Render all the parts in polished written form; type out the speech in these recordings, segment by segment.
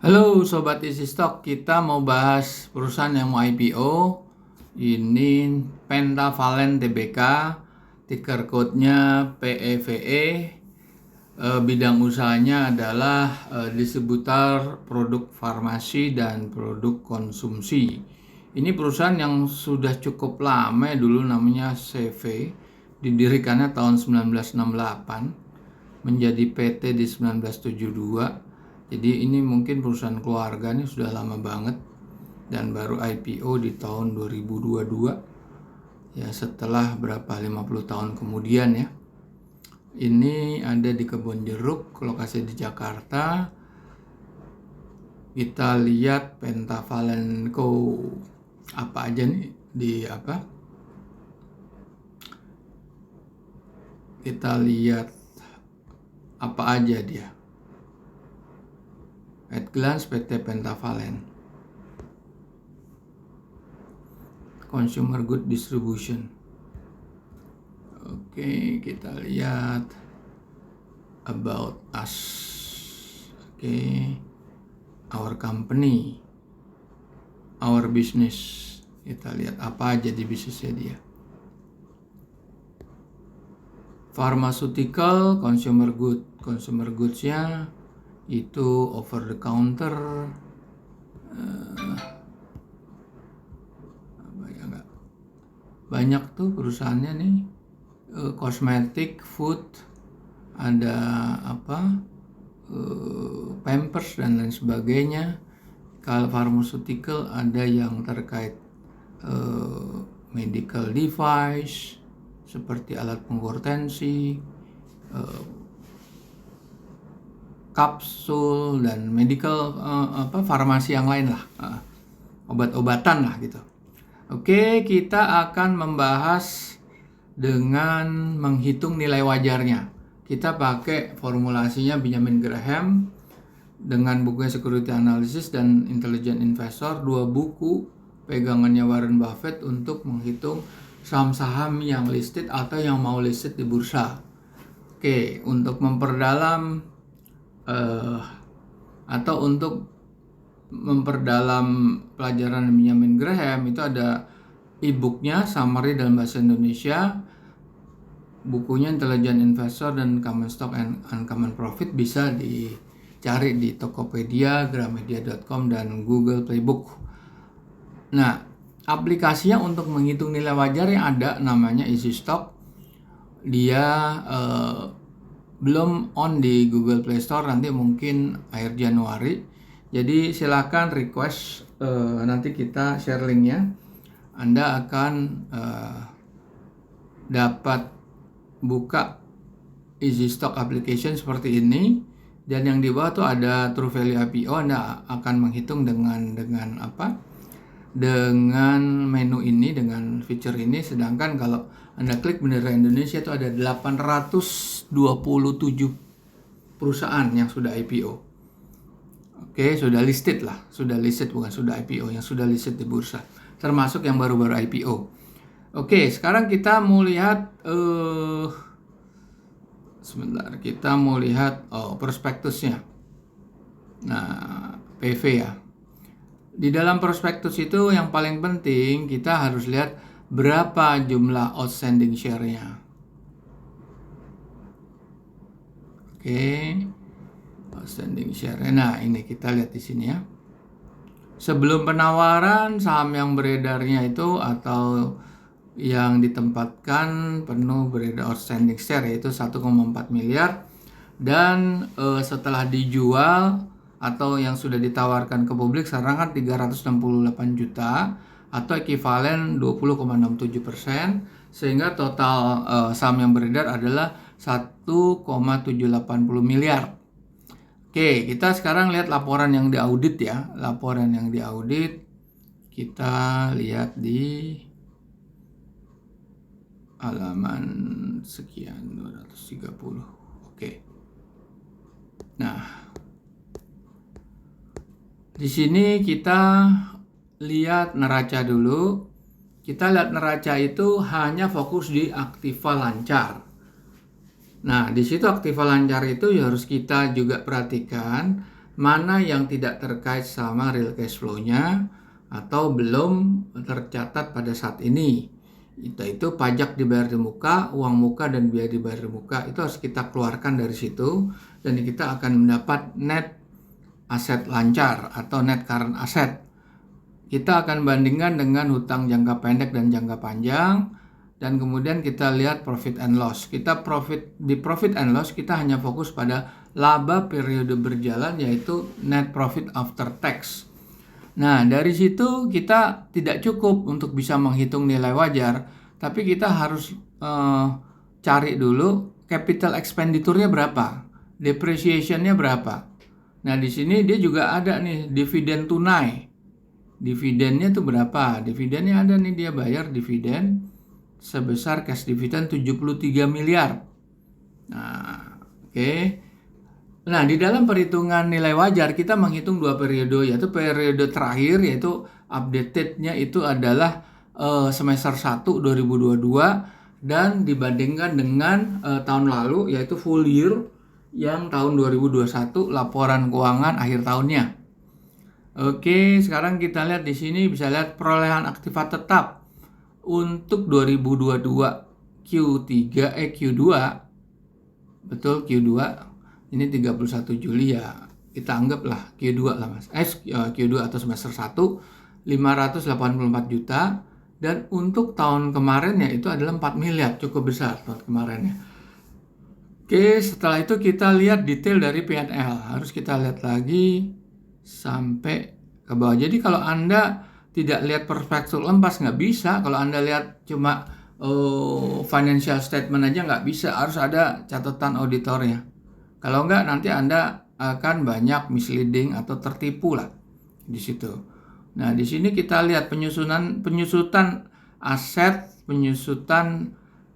Halo Sobat Easy Stock, kita mau bahas perusahaan yang mau IPO. Ini Pentavalent Tbk, ticker code-nya PEVE. Bidang usahanya adalah distributor produk farmasi dan produk konsumsi. Ini perusahaan yang sudah cukup lama dulu, namanya CV. Didirikannya tahun 1968, menjadi PT di 1972. Jadi ini mungkin perusahaan keluarga, ini sudah lama banget dan baru IPO di tahun 2022 ya, setelah berapa 50 tahun kemudian ya. Ini ada di Kebonjeruk, lokasi di Jakarta. Kita lihat Pentavalent Co. apa aja nih di apa? Kita lihat apa aja dia. At glance PT Pentavalent, Consumer Good Distribution. Oke, kita lihat About Us. Oke, Our Company, Our Business. Kita lihat apa aja di bisnisnya dia. Pharmaceutical, Consumer Good. Consumer Goods-nya itu over the counter, banyak tuh perusahaannya nih, kosmetik, food, ada apa, pampers dan lain sebagainya. Kalau pharmaceutical ada yang terkait medical device seperti alat pengukur tensi, kapsul dan medical farmasi yang lain lah, obat-obatan lah gitu. Oke, kita akan membahas dengan menghitung nilai wajarnya. Kita pakai formulasinya Benjamin Graham dengan bukunya Security Analysis dan Intelligent Investor, 2 buku pegangannya Warren Buffett untuk menghitung saham-saham yang listed atau yang mau listed di bursa. Oke, untuk memperdalam atau untuk memperdalam pelajaran Benjamin Graham itu ada e-booknya, summary dalam bahasa Indonesia, bukunya Intelligent Investor dan Common Stock and Uncommon Profit, bisa dicari di Tokopedia, Gramedia.com dan Google Playbook. Nah, aplikasinya untuk menghitung nilai wajar yang ada namanya Easy Stock. Dia belum on di Google Play Store, nanti mungkin akhir Januari. Jadi silakan request, nanti kita share linknya. Anda akan dapat buka Easy Stock application seperti ini, dan yang di bawah tuh ada True Value IPO. Anda akan menghitung dengan apa? Dengan menu ini, dengan feature ini. Sedangkan kalau Anda klik Bendera Indonesia itu ada 827 perusahaan yang sudah IPO. Oke, sudah listed lah, sudah listed, bukan sudah IPO, yang sudah listed di bursa, termasuk yang baru-baru IPO. Oke, sekarang kita mau lihat sebentar, kita mau lihat prospektusnya. Nah, PV ya. Di dalam prospektus itu yang paling penting kita harus lihat berapa jumlah outstanding share-nya. Oke, outstanding share-nya. Nah, ini kita lihat di sini ya. Sebelum penawaran, saham yang beredarnya itu atau yang ditempatkan penuh beredar outstanding share yaitu 1,4 miliar, dan setelah dijual atau yang sudah ditawarkan ke publik sekarang kan 368 juta atau ekivalen 20,67%, sehingga total saham yang beredar adalah 1,780 miliar. Oke, kita sekarang lihat laporan yang diaudit ya. Laporan yang diaudit kita lihat di halaman sekian 230. Oke. Nah, di sini kita lihat neraca dulu. Kita lihat neraca itu hanya fokus di aktiva lancar. Nah, di situ aktiva lancar itu ya harus kita juga perhatikan mana yang tidak terkait sama real cash flow-nya atau belum tercatat pada saat ini. Itu pajak dibayar di muka, uang muka dan biaya dibayar di muka itu harus kita keluarkan dari situ, dan kita akan mendapat net aset lancar atau net current asset. Kita akan bandingkan dengan hutang jangka pendek dan jangka panjang, dan kemudian kita lihat profit and loss. Di profit and loss kita hanya fokus pada laba periode berjalan, yaitu net profit after tax. Nah, dari situ kita tidak cukup untuk bisa menghitung nilai wajar, tapi kita harus cari dulu capital expenditure-nya berapa, depreciation-nya berapa. Nah, di sini dia juga ada nih dividen tunai. Dividennya tuh berapa? Dividennya ada nih, dia bayar dividen sebesar cash dividend 73 miliar. Nah, oke. Nah, di dalam perhitungan nilai wajar kita menghitung dua periode, yaitu periode terakhir, yaitu updated-nya itu adalah semester 1 2022 dan dibandingkan dengan tahun lalu, yaitu full year yang tahun 2021, laporan keuangan akhir tahunnya. Oke, sekarang kita lihat di sini, bisa lihat perolehan aktiva tetap untuk 2022 Q2, betul Q2, ini 31 Juli ya, kita anggaplah Q2 lah mas, Q2 atau semester 1, 584 juta, dan untuk tahun kemarinnya itu adalah 4 miliar, cukup besar tahun kemarinnya. Oke, setelah itu kita lihat detail dari P&L, harus kita lihat lagi sampai ke bawah. Jadi kalau Anda tidak lihat perspektif lempas nggak bisa. Kalau Anda lihat cuma financial statement aja nggak bisa, harus ada catatan auditornya. Kalau nggak, nanti Anda akan banyak misleading atau tertipu lah di situ. Nah, di sini kita lihat penyusutan aset,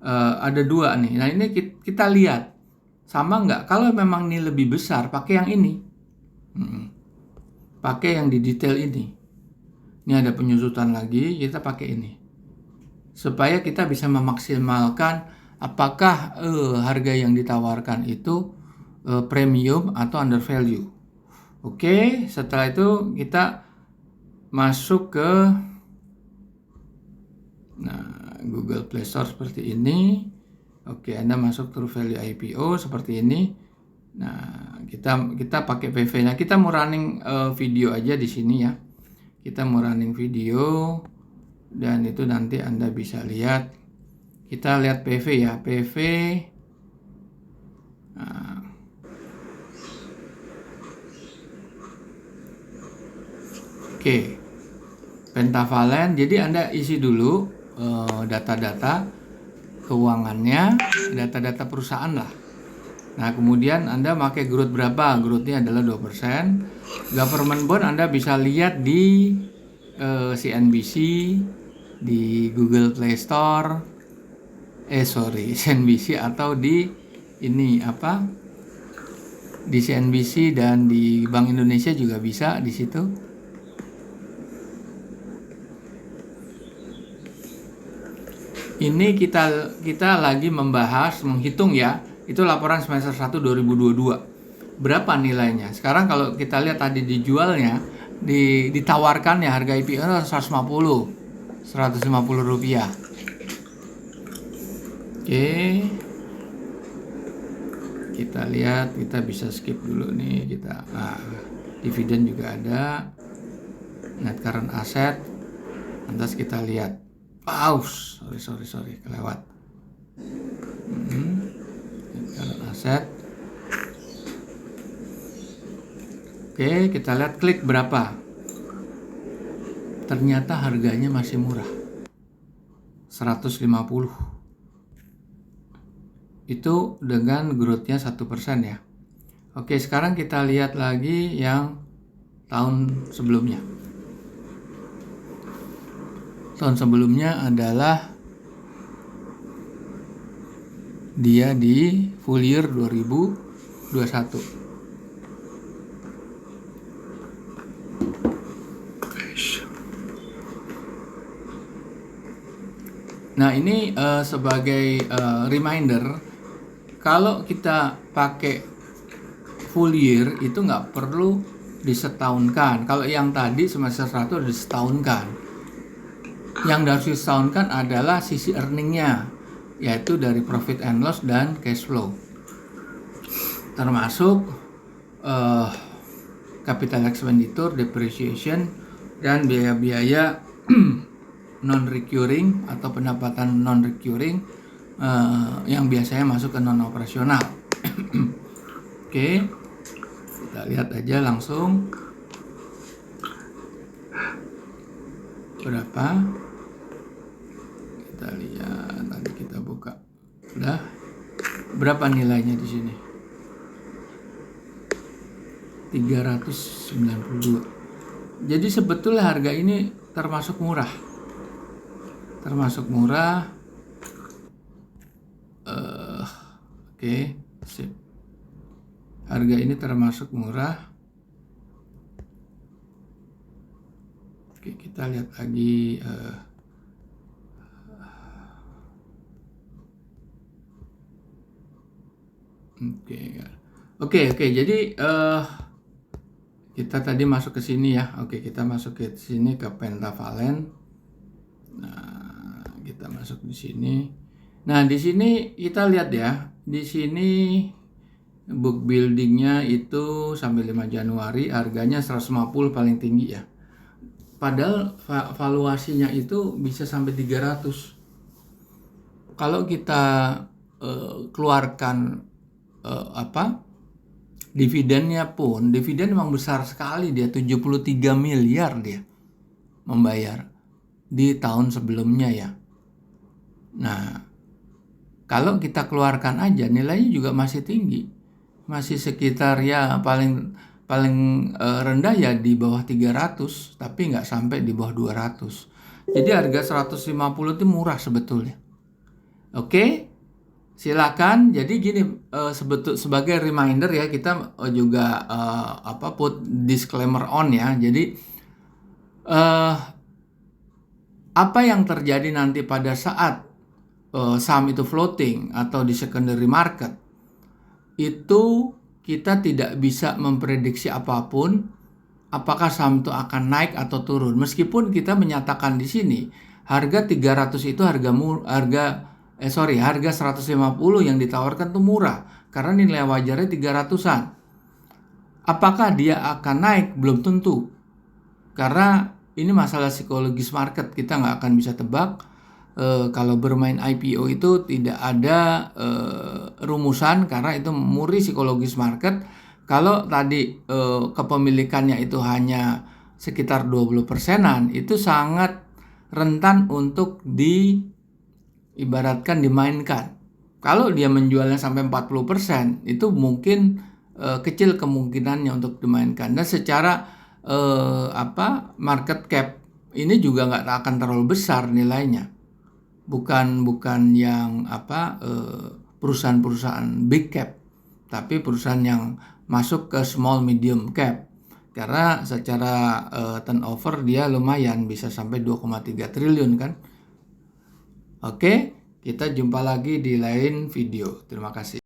ada dua nih. Nah, ini kita lihat sama nggak. Kalau memang ini lebih besar, pakai yang ini. Pakai yang di detail ini. Ini ada penyusutan lagi, kita pakai ini. Supaya kita bisa memaksimalkan apakah harga yang ditawarkan itu premium atau under value. Oke, setelah itu kita masuk ke Google Play Store seperti ini. Oke, Anda masuk True Value IPO seperti ini. Nah, kita pakai PV. Nah, kita mau running video aja di sini ya. Kita mau running video, dan itu nanti Anda bisa lihat. Kita lihat PV ya, PV. Nah, oke, Pentavalent. Jadi Anda isi dulu data-data keuangannya, data-data perusahaan lah. Nah, kemudian Anda pakai growth berapa? Growth-nya adalah 2%. Government bond Anda bisa lihat di CNBC, di Google Play Store, CNBC atau di di CNBC dan di Bank Indonesia juga bisa di situ. Ini kita lagi menghitung ya. Itu laporan semester 1 2022. Berapa nilainya? Sekarang kalau kita lihat tadi dijualnya, ditawarkan ya harga IPO 150 rupiah. Oke. Kita lihat, kita bisa skip dulu nih, dividen juga ada. Net current asset. Lantas kita lihat. Sorry, kelewat. Current asset. Oke, kita lihat klik berapa. Ternyata harganya masih murah. 150. Itu dengan growth-nya 1% ya. Oke, sekarang kita lihat lagi yang tahun sebelumnya. Tahun sebelumnya adalah dia di full year 2021. Nah, ini sebagai reminder, kalau kita pakai full year itu nggak perlu disetahunkan. Kalau yang tadi semester 1 disetahunkan. Yang harus disetahunkan adalah sisi earningnya, yaitu dari profit and loss dan cash flow, termasuk capital expenditure, depreciation, dan biaya-biaya non-recurring atau pendapatan non-recurring yang biasanya masuk ke non-operasional. Oke, kita lihat aja langsung berapa. Kita lihat, nanti kita buka. Udah, berapa nilainya di sini? 392. Jadi sebetulnya harga ini termasuk murah. Oke, sip. Harga ini termasuk murah. Oke, kita lihat lagi. Oke. Jadi kita tadi masuk ke sini ya. Oke, kita masuk ke sini ke Pentavalent. Nah, kita masuk di sini. Nah, di sini kita lihat ya. Di sini book buildingnya itu sampai 5 Januari, harganya 150 paling tinggi ya. Padahal valuasinya itu bisa sampai 300. Kalau kita keluarkan dividennya pun, dividen memang besar sekali, dia 73 miliar dia membayar di tahun sebelumnya ya. Nah, kalau kita keluarkan aja nilainya juga masih tinggi. Masih sekitar ya paling rendah ya di bawah 300, tapi nggak sampai di bawah 200. Jadi harga 150 itu murah sebetulnya. Oke, silakan. Jadi gini, sebagai reminder ya, kita juga put disclaimer on ya. Jadi apa yang terjadi nanti pada saat saham itu floating atau di secondary market, itu kita tidak bisa memprediksi apapun apakah saham itu akan naik atau turun. Meskipun kita menyatakan di sini harga 300 itu harga 150 yang ditawarkan tuh murah karena nilai wajarnya 300-an. Apakah dia akan naik? Belum tentu. Karena ini masalah psikologis market, kita nggak akan bisa tebak. Kalau bermain IPO itu tidak ada rumusan karena itu murni psikologis market. Kalau tadi kepemilikannya itu hanya sekitar 20%-an, itu sangat rentan untuk ibaratkan dimainkan. Kalau dia menjualnya sampai 40%, itu mungkin kecil kemungkinannya untuk dimainkan. Dan secara market cap ini juga nggak akan terlalu besar nilainya. Bukan yang perusahaan-perusahaan big cap, tapi perusahaan yang masuk ke small medium cap. Karena secara turnover dia lumayan, bisa sampai 2,3 triliun kan. Oke, kita jumpa lagi di lain video. Terima kasih.